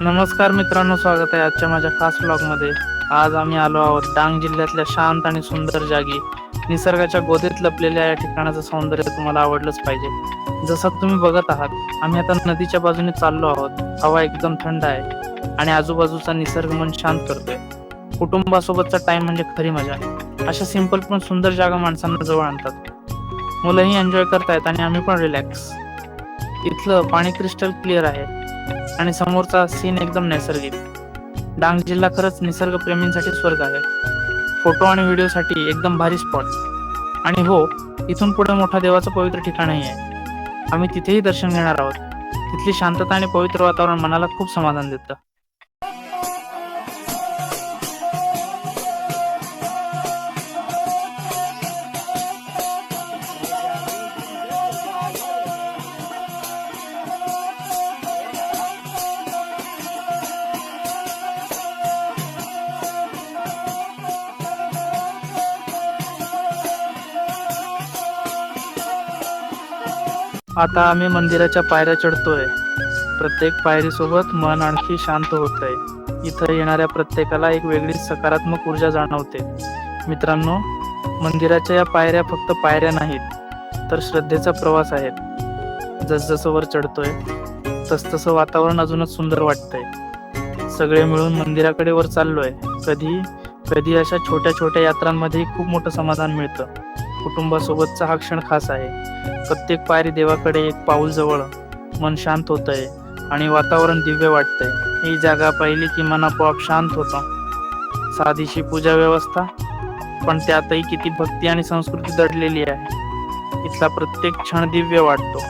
नमस्कार मित्रांनो, स्वागत आहे आजच्या माझ्या खास ब्लॉगमध्ये. आज आम्ही आलो आहोत डांग जिल्ह्यातल्या शांत आणि सुंदर जागी. निसर्गाच्या गोदीत लपलेल्या या ठिकाणाचं सौंदर्य तुम्हाला आवडलंच पाहिजे. जसं तुम्ही बघत आहात, आम्ही आता नदीच्या बाजूने चाललो आहोत. हवा एकदम थंड आहे आणि आजूबाजूचा निसर्ग मन शांत करतोय. कुटुंबासोबतचा टाइम म्हणजे खरी मजा. अशा सिंपल पण सुंदर जागा माणसांना जवळ आणतात. मुलंही एन्जॉय करतायत आणि आम्ही पण रिलॅक्स. इथलं पाणी क्रिस्टल क्लिअर आहे आणि समोरचा सीन एकदम नैसर्गिक. डांग जिल्हा खरंच निसर्गप्रेमींसाठी स्वर्ग आहे. फोटो आणि व्हिडिओसाठी एकदम भारी स्पॉट. आणि हो, इथून पुढे मोठा देवाचं पवित्र ठिकाणही आहे. आम्ही तिथेही दर्शन घेणार आहोत. तिथली शांतता आणि पवित्र वातावरण मनाला खूप समाधान देतं. आता आम्ही मंदिराच्या पायऱ्या चढतोय. प्रत्येक पायरीसोबत मन आणखी शांत होतंय. इथं येणाऱ्या प्रत्येकाला एक वेगळीच सकारात्मक ऊर्जा जाणवते. मित्रांनो, मंदिराच्या या पायऱ्या फक्त पायऱ्या नाहीत, तर श्रद्धेचा प्रवास आहेत. जसजसं वर चढतोय तसतसं वातावरण अजूनच सुंदर वाटतंय. सगळे मिळून मंदिराकडे वर चाललोय. कधी कधी अशा छोट्या छोट्या यात्रांमध्ये खूप मोठं समाधान मिळतं. कुटुंबासोबतचा हा क्षण खास आहे. प्रत्येक पायरी देवाकडे एक पाऊल जवळ. मन शांत होतंय आणि वातावरण दिव्य वाटतंय. ही जागा पाहिली की मन आपोआप शांत होतं. साधीशी पूजा व्यवस्था, पण त्यातही किती भक्ती आणि संस्कृती दडलेली आहे. इथला प्रत्येक क्षण दिव्य वाटतो.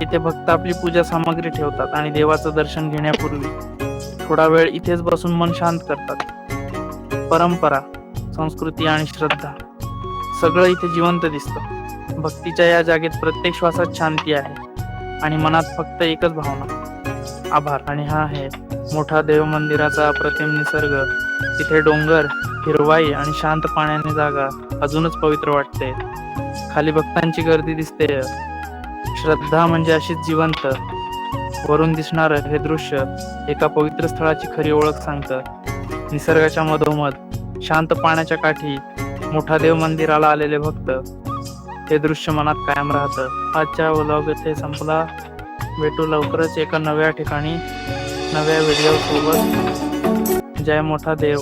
इथे भक्त आपली पूजा सामग्री ठेवतात आणि देवाचं दर्शन घेण्यापूर्वी थोडा वेळ इथेच बसून मन शांत करतात. परंपरा, संस्कृती आणि श्रद्धा सगळं इथे जिवंत दिसतं. भक्तीच्या या जागेत प्रत्येक श्वासात शांती आहे आणि मनात फक्त एकच भावना, आभार. आणि हा आहे मोठा देव मंदिराचा अप्रतिम निसर्ग. तिथे डोंगर, हिरवाई आणि शांत पाण्याने जागा अजूनच पवित्र वाटते. खाली भक्तांची गर्दी दिसते. श्रद्धा म्हणजे अशीच जिवंत. वरून दिसणारं हे दृश्य एका पवित्र स्थळाची खरी ओळख सांगतं. निसर्गाच्या मधोमध शांत पाण्याच्या काठी मोठा देव मंदिराला आलेले भक्त, हे दृश्य मनात कायम राहतं. आजचा व्लॉग इथे संपला. भेटू लवकरच एका नव्या ठिकाणी, नव्या व्हिडिओ सोबत. जय मोठा देव.